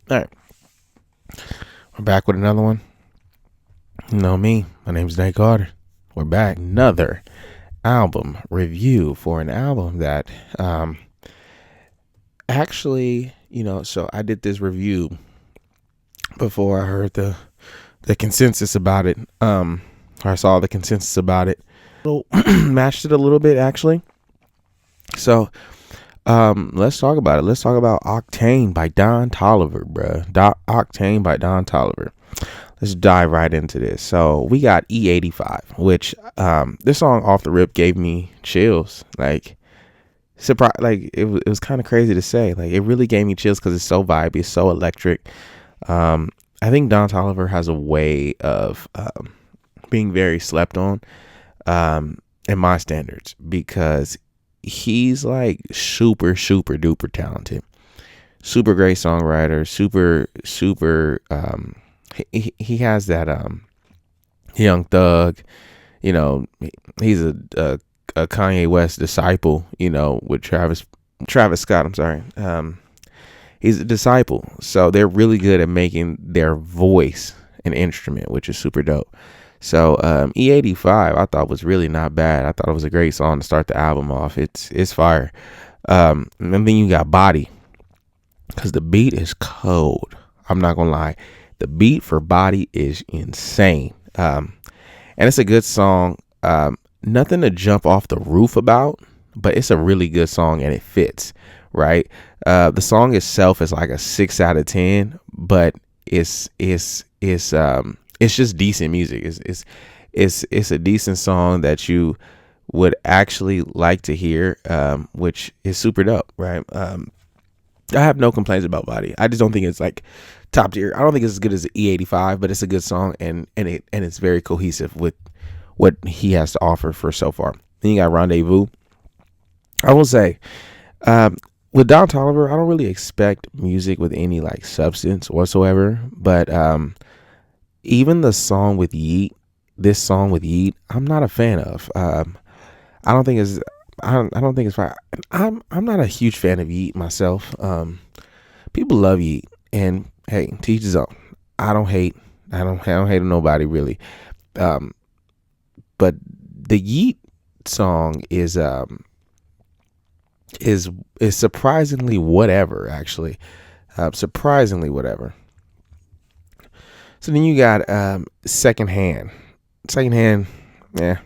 All right, we're back with another one. You know me. My name's Nate Carter. We're back. Another album review for an album that actually, so I did this review before I heard the consensus about it. Or I saw the consensus about it. So matched it a little bit actually. So let's talk about it. Let's talk about Octane by Don Tolliver, bruh. Octane by Don Tolliver. Let's dive right into this. So we got E85, which this song off the rip gave me chills. Like surprise, like it was kind of crazy to say. Like it really gave me chills because it's so vibey, it's so electric. I think Don Tolliver has a way of being very slept on in my standards because he's like super duper talented, super great songwriter, super he has that young thug, he's a Kanye West disciple, with Travis Scott, I'm sorry. He's a disciple, so they're really good at making their voice an instrument, which is super dope. So E85 I thought was really not bad. I thought it was a great song to start the album off. It's fire. And then you got Body, because the beat is cold. I'm not gonna lie, the beat for Body is insane. And it's a good song. Nothing to jump off the roof about, but it's a really good song and it fits, right? The song itself is like a 6 out of 10, but it's just decent music. It's a decent song that you would actually like to hear, which is super dope, right? I have no complaints about Body. I just don't think it's like top tier. I don't think it's as good as E85, but it's a good song and it's very cohesive with what he has to offer for so far. Then you got Rendezvous. I will say, with Don Tolliver, I don't really expect music with any like substance whatsoever, but even the song with Yeet, this song with Yeet, I'm not a fan of. I don't think it's. I don't think it's fine. I'm not a huge fan of Yeet myself. People love Yeet, and hey, teach his own. I don't hate. I don't hate nobody really. But the Yeet song is surprisingly whatever. Actually, surprisingly whatever. So then you got Secondhand. Secondhand, yeah.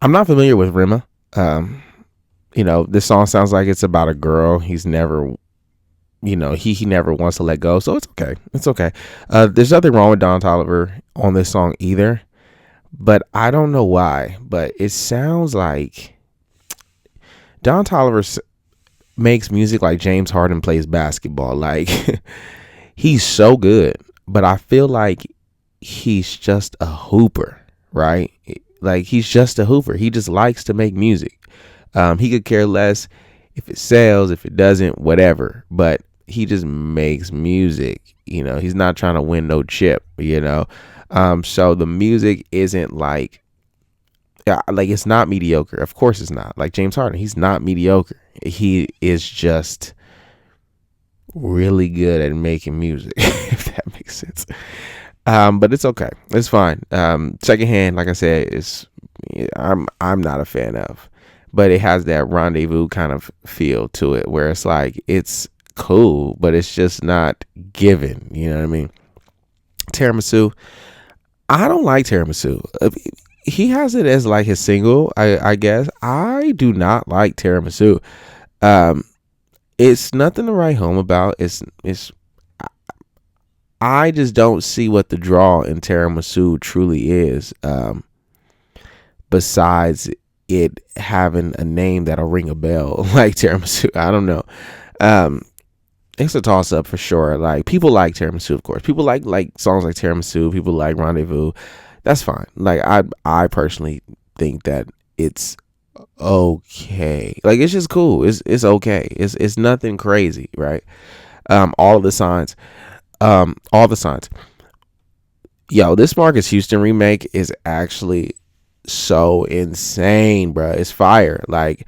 I'm not familiar with Rima. This song sounds like it's about a girl he's never, he never wants to let go. So it's okay. It's okay. There's nothing wrong with Don Tolliver on this song either, but I don't know why. But it sounds like Don Tolliver makes music like James Harden plays basketball. Like he's so good, but I feel like he's just a hooper, right? Like he's just a hooper. He just likes to make music. He could care less if it sells, if it doesn't, whatever. But he just makes music. He's not trying to win no chip. So the music isn't like it's not mediocre. Of course it's not. Like James Harden, he's not mediocre. He is just really good at making music, if that makes sense. But it's okay. It's fine. Secondhand, like I said, I'm not a fan of, but it has that Rendezvous kind of feel to it, where it's like it's cool, but it's just not given. You know what I mean? Tiramisu. I don't like Tiramisu. He has it as like his single, I guess. I do not like Tiramisu. It's nothing to write home about. It's I just don't see what the draw in Tiramisu truly is, besides it having a name that'll ring a bell like Tiramisu. I don't know. It's a toss up for sure. Like people like Tiramisu, of course. People like songs like Tiramisu. People like Rendezvous. That's fine. Like I personally think that it's okay. Like it's just cool. It's okay. It's nothing crazy, right? All the signs. All the signs. Yo, this Marcus Houston remake is actually so insane, bro. It's fire. Like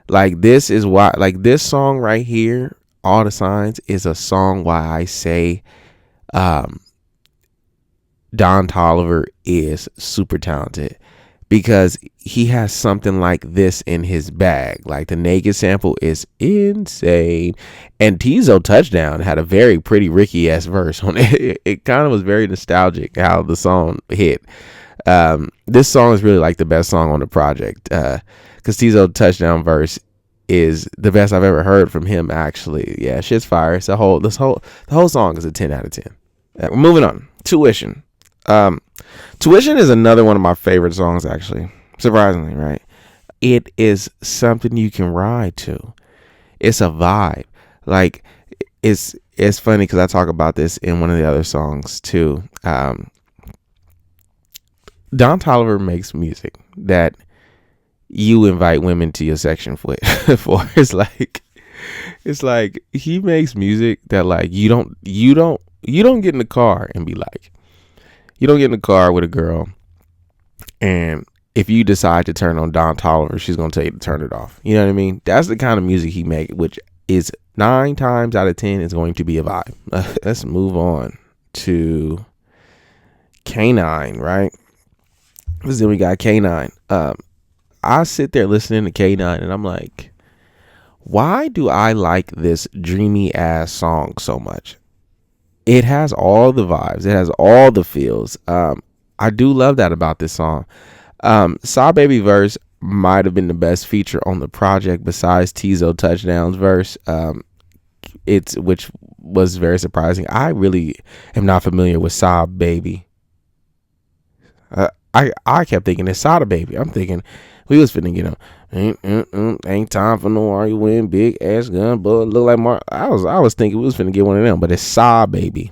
this is why. Like this song right here. All the Signs is a song why I say um, Don Tolliver is super talented, because he has something like this in his bag. Like the Naked sample is insane, and Tizo Touchdown had a very pretty Ricky-esque verse on it. It kind of was very nostalgic how the song hit. This song is really like the best song on the project, because Tizo Touchdown verse is the best I've ever heard from him. Actually, yeah, shit's fire. It's the whole song is a 10 out of 10. Moving on, Tuition. Tuition is another one of my favorite songs, actually, surprisingly, right? It is something you can ride to. It's a vibe. Like, it's funny because I talk about this in one of the other songs too. Don Tolliver makes music that you invite women to your section for. It's like he makes music that like you don't get in the car and be like, you don't get in the car with a girl, and if you decide to turn on Don Tolliver, she's gonna tell you to turn it off. You know what I mean? That's the kind of music he makes, which is 9 times out of 10 is going to be a vibe. Let's move on to K9, right? Then we got K9. I sit there listening to K9 and I'm like, why do I like this dreamy ass song so much? It has all the vibes. It has all the feels. I do love that about this song. Saw Baby verse might have been the best feature on the project besides Tizo Touchdown's verse. Which was very surprising. I really am not familiar with Saw Baby. I kept thinking it's Sada Baby. I'm thinking we was finna get him. Ain't time for no arguing. Big ass gun, but look like Mark. I was thinking we was finna get one of them, but it's Saw Baby.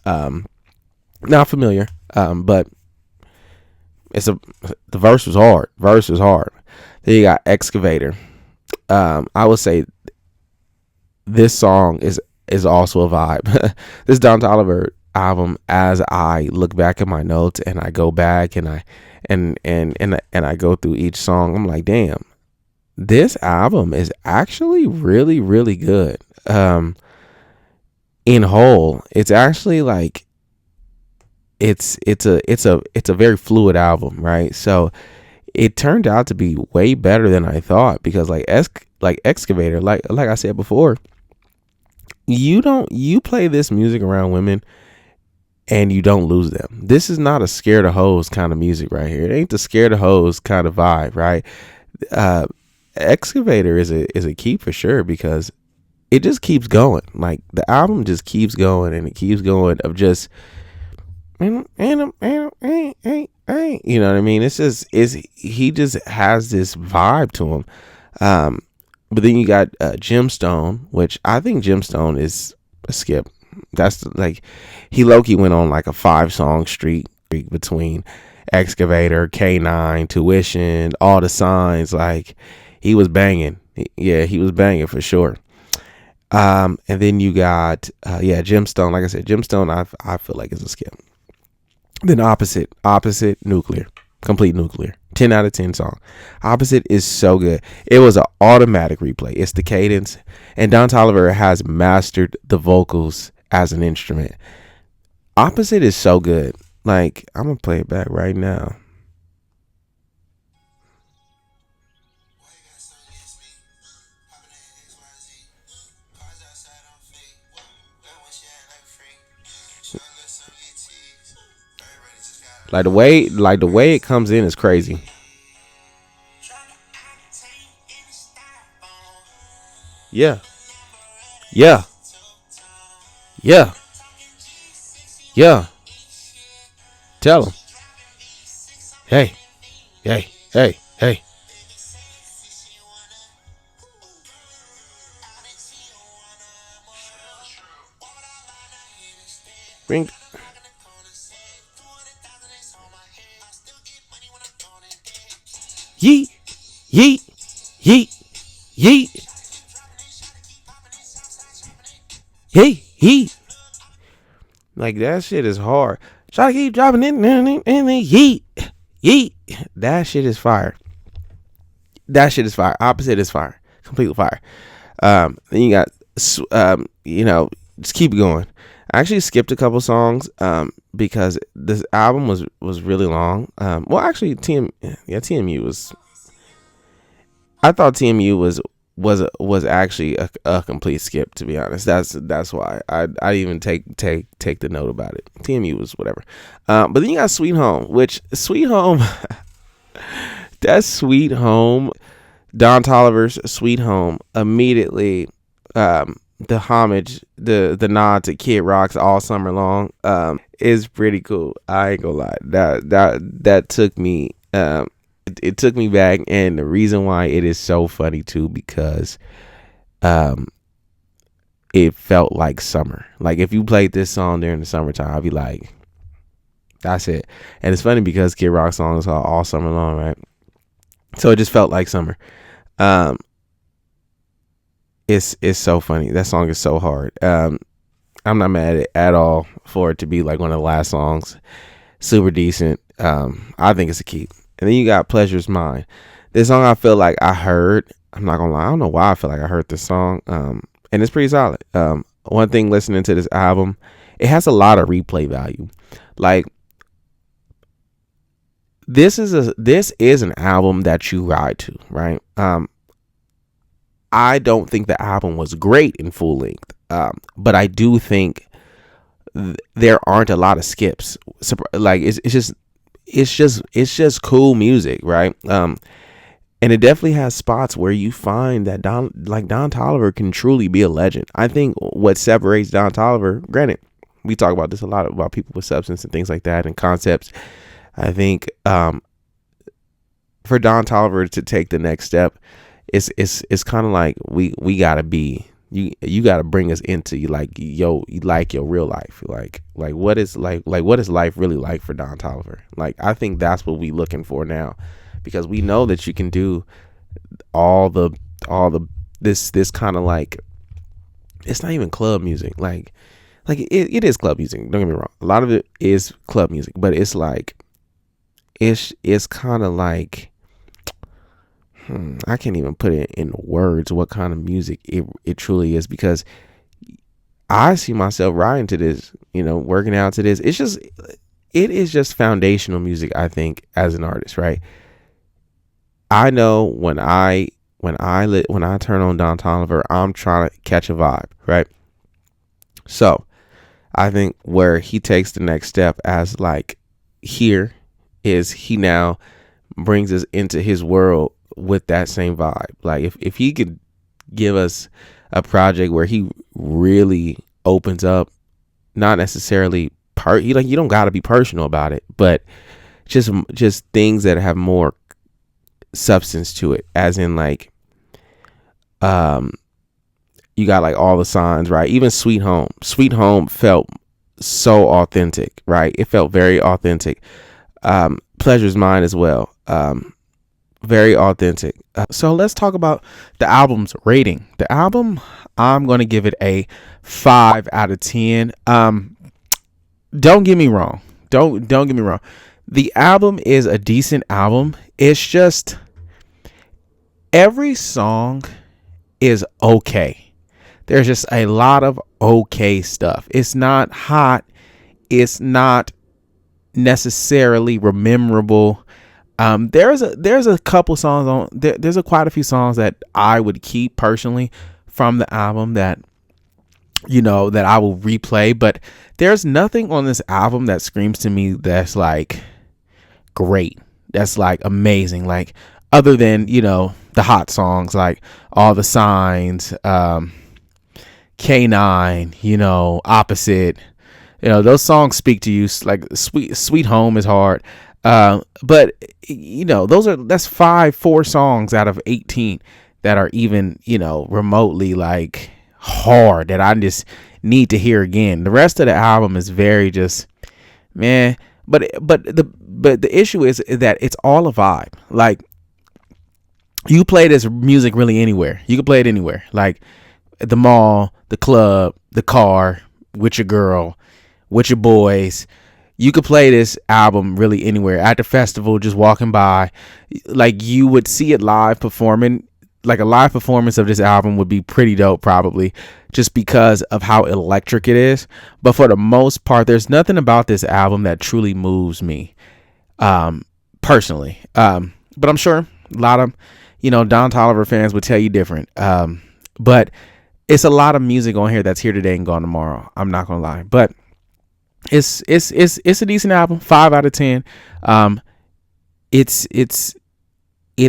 Not familiar. But the verse was hard. Then you got Excavator. I would say this song is also a vibe. This Don Tolliver album, as I look back at my notes and I go back and I go through each song, I'm like, damn, this album is actually really, really good. In whole, it's actually like it's a very fluid album, right? So it turned out to be way better than I thought, because like Excavator, like I said before, you play this music around women and you don't lose them. This is not a scared of hoes kind of music right here. It ain't the scared of hoes kind of vibe, right? Excavator is a key for sure, because it just keeps going. Like the album just keeps going and it keeps going of just, you know what I mean? He just has this vibe to him. But then you got Gemstone, which I think Gemstone is a skip. That's like, he low-key went on like a 5-song streak between Excavator, K9, Tuition, All the Signs. Like he was banging. Yeah, he was banging for sure. And then you got Gemstone. Like I said, Gemstone I feel like is a skip. Then Opposite, Nuclear, Complete Nuclear, 10 out of 10 song. Opposite is so good. It was an automatic replay. It's the cadence, and Don Tolliver has mastered the vocals as an instrument. Opposite is so good. Like, I'm gonna play it back right now. Like the way it comes in is crazy. Yeah. Tell him. Hey. Bring. Yeet. Yeet. Like that shit is hard. Try to keep dropping it and then yeet. That shit is fire. Opposite is fire. Completely fire. Then you got just keep going. I actually skipped a couple songs because this album was really long. Well, actually, TMU was. I thought TMU was actually a complete skip, to be honest. That's why I even take the note about it. TMU was whatever. But then you got Sweet Home, which Sweet Home, that's Sweet Home. Don Tolliver's Sweet Home immediately. The homage, the nod to Kid Rock's All Summer Long is pretty cool. I ain't gonna lie. That took me. It took me back, and the reason why it is so funny too, because it felt like summer. Like if you played this song during the summertime, I'd be like, that's it. And it's funny because Kid Rock's song is called All Summer Long, right? So it just felt like summer. It's so funny. That song is so hard. I'm not mad at all for it to be like one of the last songs. Super decent. I think it's a keep. And then you got Pleasure's Mine. This song I feel like I heard. I'm not gonna lie. I don't know why I feel like I heard this song. And it's pretty solid. One thing listening to this album, it has a lot of replay value. Like this is an album that you ride to, right? I don't think the album was great in full length, but I do think there aren't a lot of skips. Like it's just cool music, right? And it definitely has spots where you find that Don Tolliver can truly be a legend. I think what separates Don Tolliver, granted, we talk about this a lot about people with substance and things like that and concepts. I think for Don Tolliver to take the next step, it's kind of like we gotta be you gotta bring us into your real life, like what is life really like for Don Tolliver. Like I think that's what we looking for now, because we know that you can do all the this kind of like, it's not even club music, like it is club music, don't get me wrong, a lot of it is club music, but it's like it's kind of like I can't even put it in words what kind of music it truly is, because I see myself riding to this, working out to this. It is just foundational music, I think, as an artist, right? I know when I turn on Don Tolliver, I'm trying to catch a vibe, right? So I think where he takes the next step as like here is he now brings us into his world with that same vibe. Like if he could give us a project where he really opens up, not necessarily you don't got to be personal about it, but just things that have more substance to it, as in like you got like All the Signs, right? Even Sweet Home felt so authentic, right? It felt very authentic. Pleasure's Mine as well, very authentic. So let's talk about the album's rating. The album, I'm going to give it a 5 out of 10. Don't get me wrong. Don't get me wrong. The album is a decent album. It's just every song is okay. There's just a lot of okay stuff. It's not hot. It's not necessarily memorable. There's a couple songs on there. There's quite a few songs that I would keep personally from the album that I will replay, but there's nothing on this album that screams to me that's like great, that's like amazing, like other than the hot songs like All the Signs, K9, Opposite. Those songs speak to you. Like Sweet Home is hard. But that's 4 songs out of 18 that are even, remotely like hard that I just need to hear again. The rest of the album is very just, man. But the issue is that it's all a vibe. Like you play this music really anywhere. You can play it anywhere. Like at the mall, the club, the car, with your girl, with your boys. You could play this album really anywhere, at the festival, just walking by. Like you would see it live performing. like a live performance of this album would be pretty dope, probably just because of how electric it is. But for the most part, there's nothing about this album that truly moves me, personally. But I'm sure a lot of, Don Tolliver fans would tell you different. But it's a lot of music on here that's here today and gone tomorrow. I'm not gonna lie, but it's a decent album. 5 out of 10. It's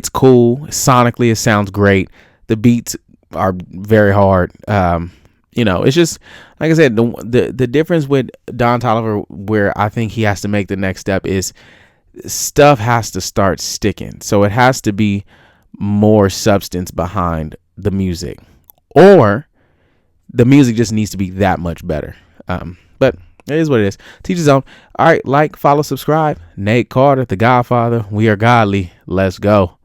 cool. Sonically, it sounds great. The beats are very hard. It's just like I said, the difference with Don Tolliver, where I think he has to make the next step, is stuff has to start sticking. So it has to be more substance behind the music, or the music just needs to be that much better. But it is what it is. Teach his own. All right, like, follow, subscribe. Nate Carter, the Godfather. We are Gawdly. Let's go.